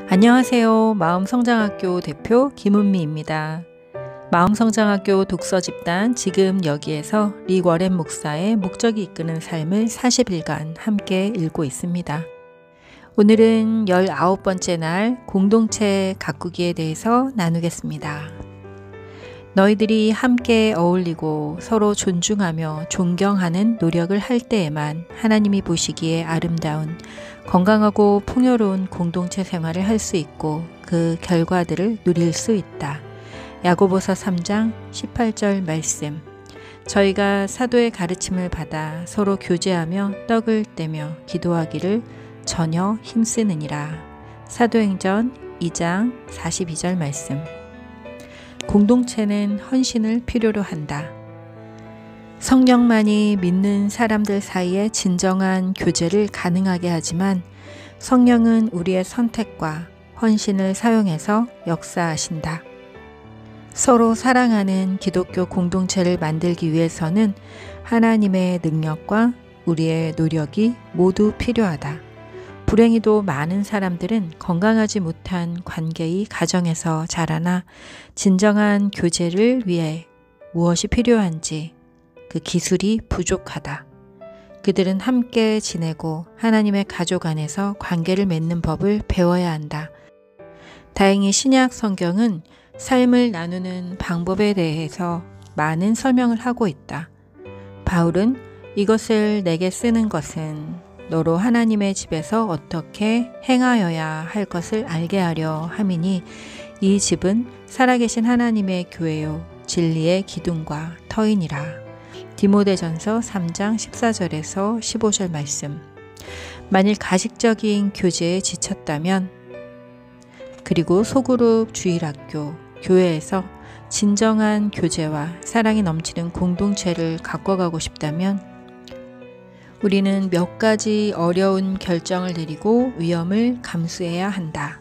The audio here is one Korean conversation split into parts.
안녕하세요. 마음성장학교 대표 김은미입니다. 마음성장학교 독서집단 지금 여기에서 리 워렌 목사의 목적이 이끄는 삶을 40일간 함께 읽고 있습니다. 오늘은 19번째 날 공동체 가꾸기에 대해서 나누겠습니다. 너희들이 함께 어울리고 서로 존중하며 존경하는 노력을 할 때에만 하나님이 보시기에 아름다운 건강하고 풍요로운 공동체 생활을 할 수 있고 그 결과들을 누릴 수 있다. 야고보서 3장 18절 말씀. 저희가 사도의 가르침을 받아 서로 교제하며 떡을 떼며 기도하기를 전혀 힘쓰느니라. 사도행전 2장 42절 말씀. 공동체는 헌신을 필요로 한다. 성령만이 믿는 사람들 사이에 진정한 교제를 가능하게 하지만 성령은 우리의 선택과 헌신을 사용해서 역사하신다. 서로 사랑하는 기독교 공동체를 만들기 위해서는 하나님의 능력과 우리의 노력이 모두 필요하다. 불행히도 많은 사람들은 건강하지 못한 관계의 가정에서 자라나 진정한 교제를 위해 무엇이 필요한지 그 기술이 부족하다. 그들은 함께 지내고 하나님의 가족 안에서 관계를 맺는 법을 배워야 한다. 다행히 신약 성경은 삶을 나누는 방법에 대해서 많은 설명을 하고 있다. 바울은 이것을 내게 쓰는 것은 너로 하나님의 집에서 어떻게 행하여야 할 것을 알게 하려 함이니 이 집은 살아계신 하나님의 교회요 진리의 기둥과 터이니라. 디모데전서 3장 14절에서 15절 말씀. 만일 가식적인 교제에 지쳤다면 그리고 소그룹 주일학교, 교회에서 진정한 교제와 사랑이 넘치는 공동체를 가꿔가고 싶다면 우리는 몇 가지 어려운 결정을 내리고 위험을 감수해야 한다.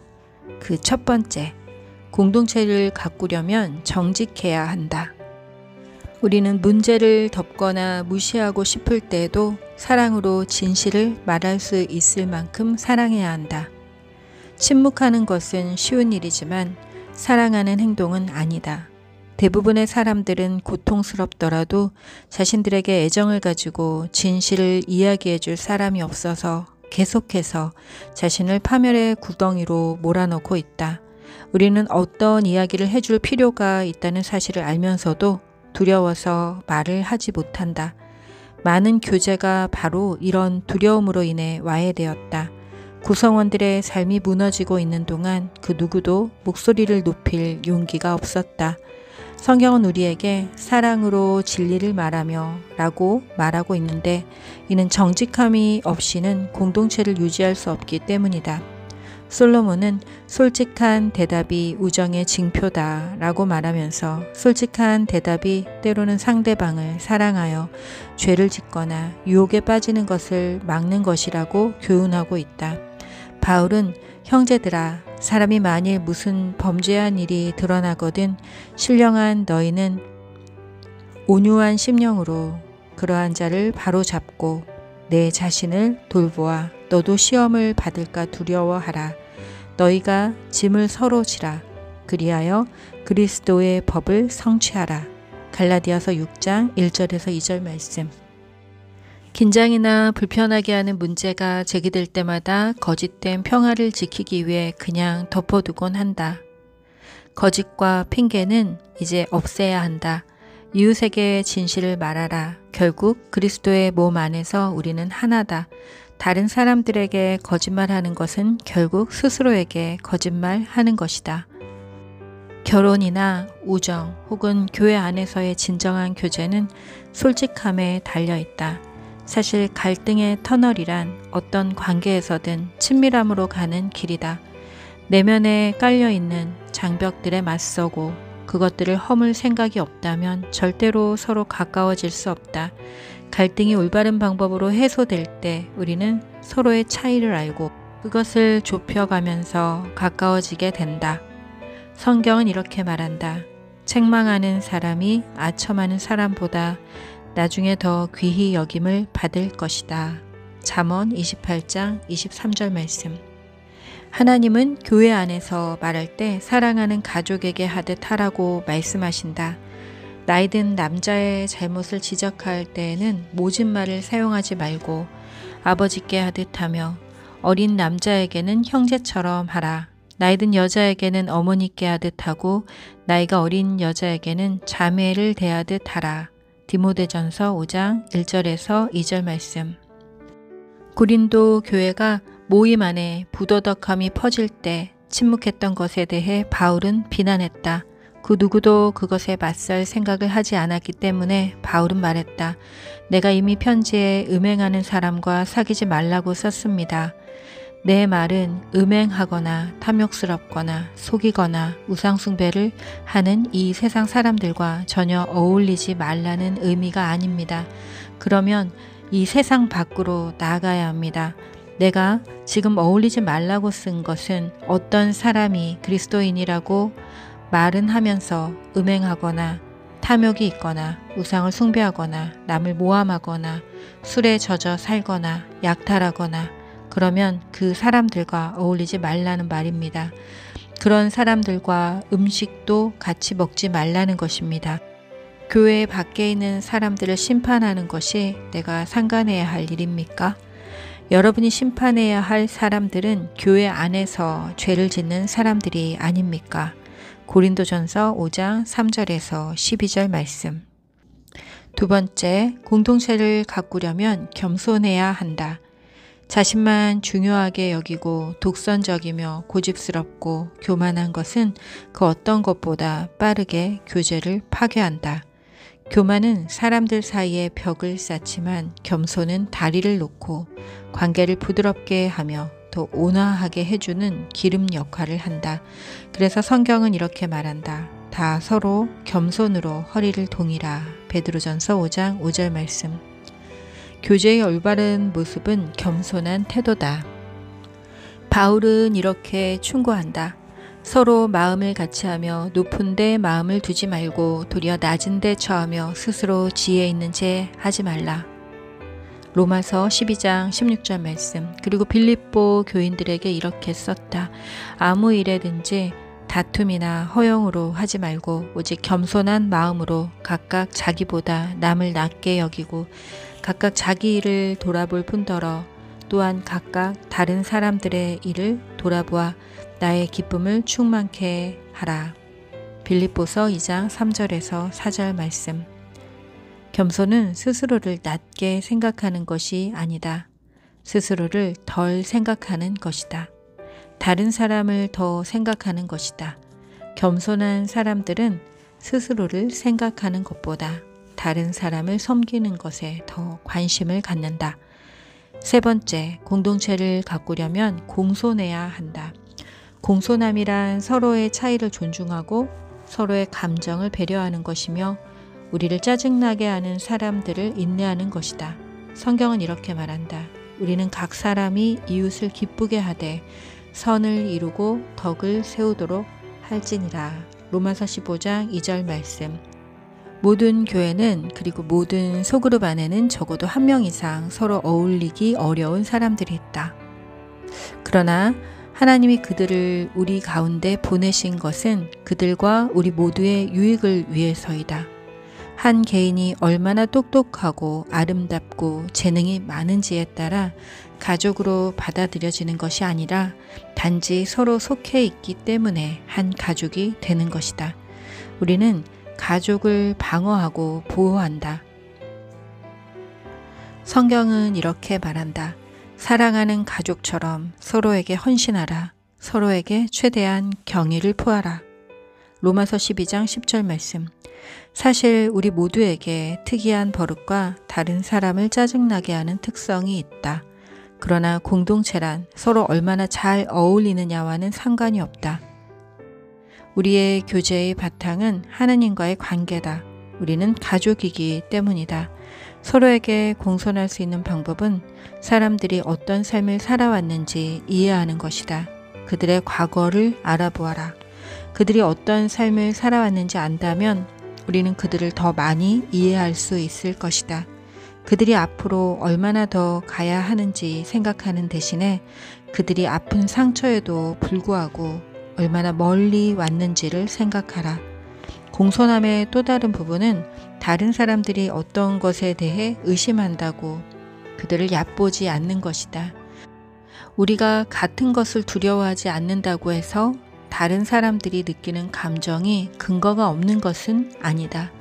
그 첫 번째, 공동체를 가꾸려면 정직해야 한다. 우리는 문제를 덮거나 무시하고 싶을 때에도 사랑으로 진실을 말할 수 있을 만큼 사랑해야 한다. 침묵하는 것은 쉬운 일이지만 사랑하는 행동은 아니다. 대부분의 사람들은 고통스럽더라도 자신들에게 애정을 가지고 진실을 이야기해 줄 사람이 없어서 계속해서 자신을 파멸의 구덩이로 몰아넣고 있다. 우리는 어떤 이야기를 해줄 필요가 있다는 사실을 알면서도 두려워서 말을 하지 못한다. 많은 교제가 바로 이런 두려움으로 인해 와해되었다. 구성원들의 삶이 무너지고 있는 동안 그 누구도 목소리를 높일 용기가 없었다. 성경은 우리에게 사랑으로 진리를 말하며 라고 말하고 있는데 이는 정직함이 없이는 공동체를 유지할 수 없기 때문이다. 솔로몬은 솔직한 대답이 우정의 징표다 라고 말하면서 솔직한 대답이 때로는 상대방을 사랑하여 죄를 짓거나 유혹에 빠지는 것을 막는 것이라고 교훈하고 있다. 바울은 형제들아 사람이 만일 무슨 범죄한 일이 드러나거든 신령한 너희는 온유한 심령으로 그러한 자를 바로잡고 내 자신을 돌보아 너도 시험을 받을까 두려워하라. 너희가 짐을 서로 지라. 그리하여 그리스도의 법을 성취하라. 갈라디아서 6장 1절에서 2절 말씀. 긴장이나 불편하게 하는 문제가 제기될 때마다 거짓된 평화를 지키기 위해 그냥 덮어두곤 한다. 거짓과 핑계는 이제 없애야 한다. 이웃에게 진실을 말하라. 결국 그리스도의 몸 안에서 우리는 하나다. 다른 사람들에게 거짓말하는 것은 결국 스스로에게 거짓말하는 것이다. 결혼이나 우정 혹은 교회 안에서의 진정한 교제는 솔직함에 달려있다. 사실 갈등의 터널이란 어떤 관계에서든 친밀함으로 가는 길이다. 내면에 깔려있는 장벽들에 맞서고 그것들을 허물 생각이 없다면 절대로 서로 가까워질 수 없다. 갈등이 올바른 방법으로 해소될 때 우리는 서로의 차이를 알고 그것을 좁혀가면서 가까워지게 된다. 성경은 이렇게 말한다. 책망하는 사람이 아첨하는 사람보다 나중에 더 귀히 여김을 받을 것이다. 잠언 28장 23절 말씀. 하나님은 교회 안에서 말할 때 사랑하는 가족에게 하듯 하라고 말씀하신다. 나이든 남자의 잘못을 지적할 때에는 모진 말을 사용하지 말고 아버지께 하듯 하며 어린 남자에게는 형제처럼 하라. 나이든 여자에게는 어머니께 하듯 하고 나이가 어린 여자에게는 자매를 대하듯 하라. 디모데전서 5장 1절에서 2절 말씀. 고린도 교회가 모임 안에 부도덕함이 퍼질 때 침묵했던 것에 대해 바울은 비난했다. 그 누구도 그것에 맞설 생각을 하지 않았기 때문에 바울은 말했다. 내가 이미 편지에 음행하는 사람과 사귀지 말라고 썼습니다. 내 말은 음행하거나 탐욕스럽거나 속이거나 우상숭배를 하는 이 세상 사람들과 전혀 어울리지 말라는 의미가 아닙니다. 그러면 이 세상 밖으로 나가야 합니다. 내가 지금 어울리지 말라고 쓴 것은 어떤 사람이 그리스도인이라고 말은 하면서 음행하거나 탐욕이 있거나 우상을 숭배하거나 남을 모함하거나 술에 젖어 살거나 약탈하거나 그러면 그 사람들과 어울리지 말라는 말입니다. 그런 사람들과 음식도 같이 먹지 말라는 것입니다. 교회 밖에 있는 사람들을 심판하는 것이 내가 상관해야 할 일입니까? 여러분이 심판해야 할 사람들은 교회 안에서 죄를 짓는 사람들이 아닙니까? 고린도전서 5장 3절에서 12절 말씀. 두 번째, 공동체를 가꾸려면 겸손해야 한다. 자신만 중요하게 여기고 독선적이며 고집스럽고 교만한 것은 그 어떤 것보다 빠르게 교제를 파괴한다. 교만은 사람들 사이에 벽을 쌓지만 겸손은 다리를 놓고 관계를 부드럽게 하며 더 온화하게 해주는 기름 역할을 한다. 그래서 성경은 이렇게 말한다. 다 서로 겸손으로 허리를 동이라. 베드로전서 5장 5절 말씀. 교제의 올바른 모습은 겸손한 태도다. 바울은 이렇게 충고한다. 서로 마음을 같이하며 높은 데 마음을 두지 말고 도리어 낮은 데 처하며 스스로 지혜 있는 채 하지 말라. 로마서 12장 16절 말씀. 그리고 빌립보 교인들에게 이렇게 썼다. 아무 일에든지 다툼이나 허용으로 하지 말고 오직 겸손한 마음으로 각각 자기보다 남을 낮게 여기고 각각 자기 일을 돌아볼 뿐더러 또한 각각 다른 사람들의 일을 돌아보아 나의 기쁨을 충만케 하라. 빌립보서 2장 3절에서 4절 말씀. 겸손은 스스로를 낮게 생각하는 것이 아니다. 스스로를 덜 생각하는 것이다. 다른 사람을 더 생각하는 것이다. 겸손한 사람들은 스스로를 생각하는 것보다 다른 사람을 섬기는 것에 더 관심을 갖는다. 세 번째, 공동체를 가꾸려면 공손해야 한다. 공손함이란 서로의 차이를 존중하고 서로의 감정을 배려하는 것이며 우리를 짜증나게 하는 사람들을 인내하는 것이다. 성경은 이렇게 말한다. 우리는 각 사람이 이웃을 기쁘게 하되 선을 이루고 덕을 세우도록 할지니라. 로마서 15장 2절 말씀. 모든 교회는 그리고 모든 소그룹 안에는 적어도 한 명 이상 서로 어울리기 어려운 사람들이 있다. 그러나 하나님이 그들을 우리 가운데 보내신 것은 그들과 우리 모두의 유익을 위해서이다. 한 개인이 얼마나 똑똑하고 아름답고 재능이 많은지에 따라 가족으로 받아들여지는 것이 아니라 단지 서로 속해 있기 때문에 한 가족이 되는 것이다. 우리는 가족을 방어하고 보호한다. 성경은 이렇게 말한다. 사랑하는 가족처럼 서로에게 헌신하라. 서로에게 최대한 경의를 표하라. 로마서 12장 10절 말씀. 사실 우리 모두에게 특이한 버릇과 다른 사람을 짜증나게 하는 특성이 있다. 그러나 공동체란 서로 얼마나 잘 어울리느냐와는 상관이 없다. 우리의 교제의 바탕은 하나님과의 관계다. 우리는 가족이기 때문이다. 서로에게 공손할 수 있는 방법은 사람들이 어떤 삶을 살아왔는지 이해하는 것이다. 그들의 과거를 알아보아라. 그들이 어떤 삶을 살아왔는지 안다면 우리는 그들을 더 많이 이해할 수 있을 것이다. 그들이 앞으로 얼마나 더 가야 하는지 생각하는 대신에 그들이 아픈 상처에도 불구하고 얼마나 멀리 왔는지를 생각하라. 공손함의 또 다른 부분은 다른 사람들이 어떤 것에 대해 의심한다고 그들을 얕보지 않는 것이다. 우리가 같은 것을 두려워하지 않는다고 해서 다른 사람들이 느끼는 감정이 근거가 없는 것은 아니다.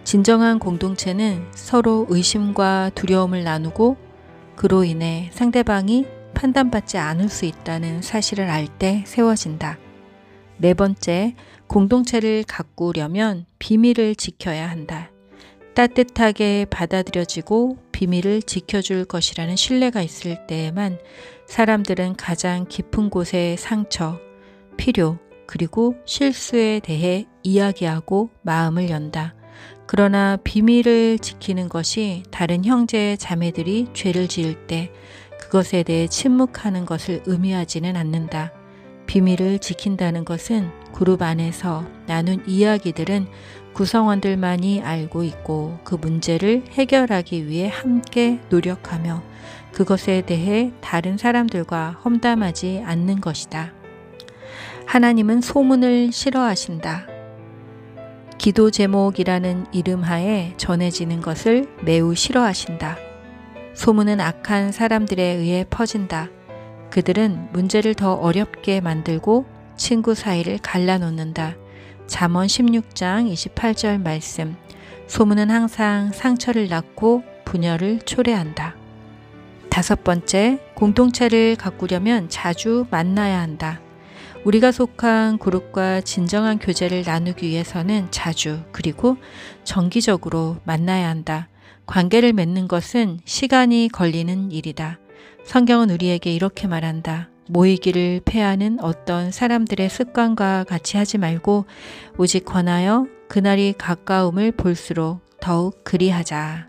진정한 공동체는 서로 의심과 두려움을 나누고 그로 인해 상대방이 판단받지 않을 수 있다는 사실을 알 때 세워진다. 네 번째, 공동체를 가꾸려면 비밀을 지켜야 한다. 따뜻하게 받아들여지고 비밀을 지켜줄 것이라는 신뢰가 있을 때에만 사람들은 가장 깊은 곳의 상처, 필요, 그리고 실수에 대해 이야기하고 마음을 연다. 그러나 비밀을 지키는 것이 다른 형제 자매들이 죄를 지을 때 그것에 대해 침묵하는 것을 의미하지는 않는다. 비밀을 지킨다는 것은 그룹 안에서 나눈 이야기들은 구성원들만이 알고 있고 그 문제를 해결하기 위해 함께 노력하며 그것에 대해 다른 사람들과 험담하지 않는 것이다. 하나님은 소문을 싫어하신다. 기도 제목이라는 이름 하에 전해지는 것을 매우 싫어하신다. 소문은 악한 사람들에 의해 퍼진다. 그들은 문제를 더 어렵게 만들고 친구 사이를 갈라놓는다. 잠언 16장 28절 말씀. 소문은 항상 상처를 낳고 분열을 초래한다. 다섯 번째, 공동체를 가꾸려면 자주 만나야 한다. 우리가 속한 그룹과 진정한 교제를 나누기 위해서는 자주 그리고 정기적으로 만나야 한다. 관계를 맺는 것은 시간이 걸리는 일이다. 성경은 우리에게 이렇게 말한다. 모이기를 패하는 어떤 사람들의 습관과 같이 하지 말고 오직 권하여 그날이 가까움을 볼수록 더욱 그리하자.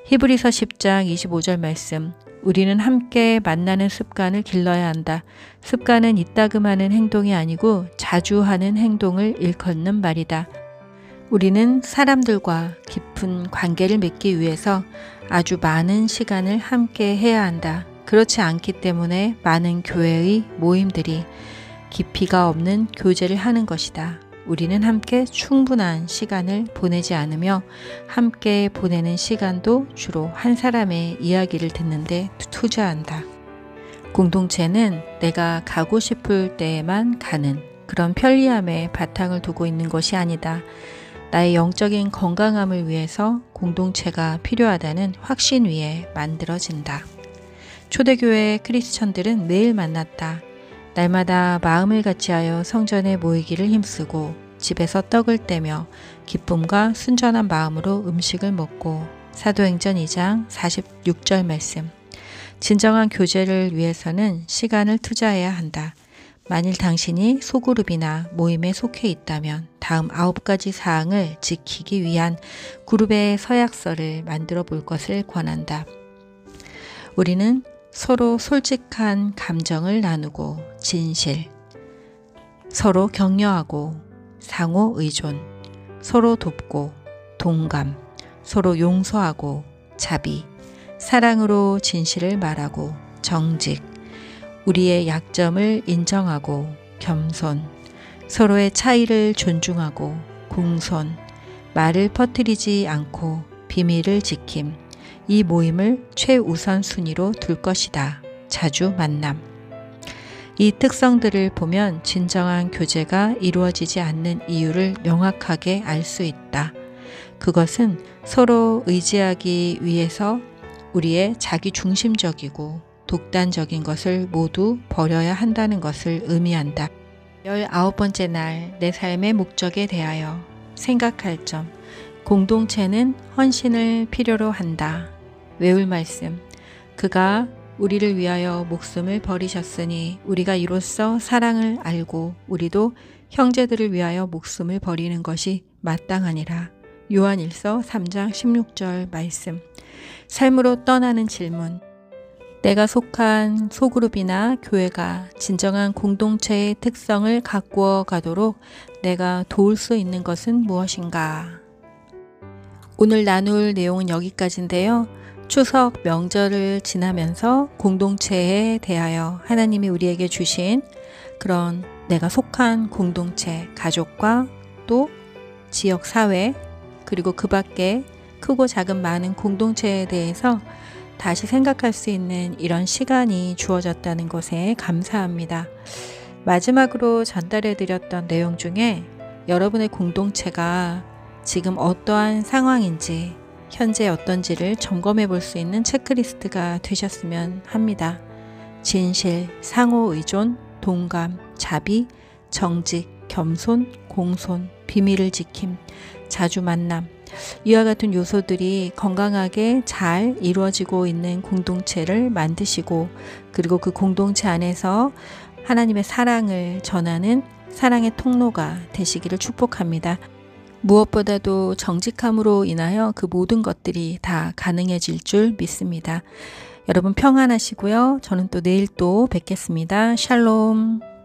히브리서 10장 25절 말씀. 우리는 함께 만나는 습관을 길러야 한다. 습관은 이따금하는 행동이 아니고 자주 하는 행동을 일컫는 말이다. 우리는 사람들과 깊은 관계를 맺기 위해서 아주 많은 시간을 함께 해야 한다. 그렇지 않기 때문에 많은 교회의 모임들이 깊이가 없는 교제를 하는 것이다. 우리는 함께 충분한 시간을 보내지 않으며 함께 보내는 시간도 주로 한 사람의 이야기를 듣는데 투자한다. 공동체는 내가 가고 싶을 때에만 가는 그런 편리함에 바탕을 두고 있는 것이 아니다. 나의 영적인 건강함을 위해서 공동체가 필요하다는 확신 위에 만들어진다. 초대교회 크리스천들은 매일 만났다. 날마다 마음을 같이하여 성전에 모이기를 힘쓰고 집에서 떡을 떼며 기쁨과 순전한 마음으로 음식을 먹고 사도행전 2장 46절 말씀. 진정한 교제를 위해서는 시간을 투자해야 한다. 만일 당신이 소그룹이나 모임에 속해 있다면 다음 9가지 사항을 지키기 위한 그룹의 서약서를 만들어 볼 것을 권한다. 우리는 서로 솔직한 감정을 나누고 진실, 서로 격려하고 상호 의존, 서로 돕고 동감, 서로 용서하고 자비, 사랑으로 진실을 말하고 정직, 우리의 약점을 인정하고 겸손, 서로의 차이를 존중하고 공손, 말을 퍼뜨리지 않고 비밀을 지킴, 이 모임을 최우선 순위로 둘 것이다. 자주 만남. 이 특성들을 보면 진정한 교제가 이루어지지 않는 이유를 명확하게 알 수 있다. 그것은 서로 의지하기 위해서 우리의 자기 중심적이고 독단적인 것을 모두 버려야 한다는 것을 의미한다. 19번째 날 내 삶의 목적에 대하여 생각할 점. 공동체는 헌신을 필요로 한다. 외울 말씀. 그가 우리를 위하여 목숨을 버리셨으니 우리가 이로써 사랑을 알고 우리도 형제들을 위하여 목숨을 버리는 것이 마땅하니라. 요한일서 3장 16절 말씀. 삶으로 떠나는 질문. 내가 속한 소그룹이나 교회가 진정한 공동체의 특성을 가꾸어 가도록 내가 도울 수 있는 것은 무엇인가? 오늘 나눌 내용은 여기까지인데요. 추석 명절을 지나면서 공동체에 대하여 하나님이 우리에게 주신 그런 내가 속한 공동체, 가족과 또 지역 사회, 그리고 그 밖에 크고 작은 많은 공동체에 대해서 다시 생각할 수 있는 이런 시간이 주어졌다는 것에 감사합니다. 마지막으로 전달해 드렸던 내용 중에 여러분의 공동체가 지금 어떠한 상황인지, 현재 어떤지를 점검해 볼 수 있는 체크리스트가 되셨으면 합니다. 진실, 상호 의존, 동감, 자비, 정직, 겸손, 공손, 비밀을 지킴, 자주 만남, 이와 같은 요소들이 건강하게 잘 이루어지고 있는 공동체를 만드시고, 그리고 그 공동체 안에서 하나님의 사랑을 전하는 사랑의 통로가 되시기를 축복합니다. 무엇보다도 정직함으로 인하여 그 모든 것들이 다 가능해질 줄 믿습니다. 여러분 평안하시고요. 저는 또 내일 또 뵙겠습니다. 샬롬.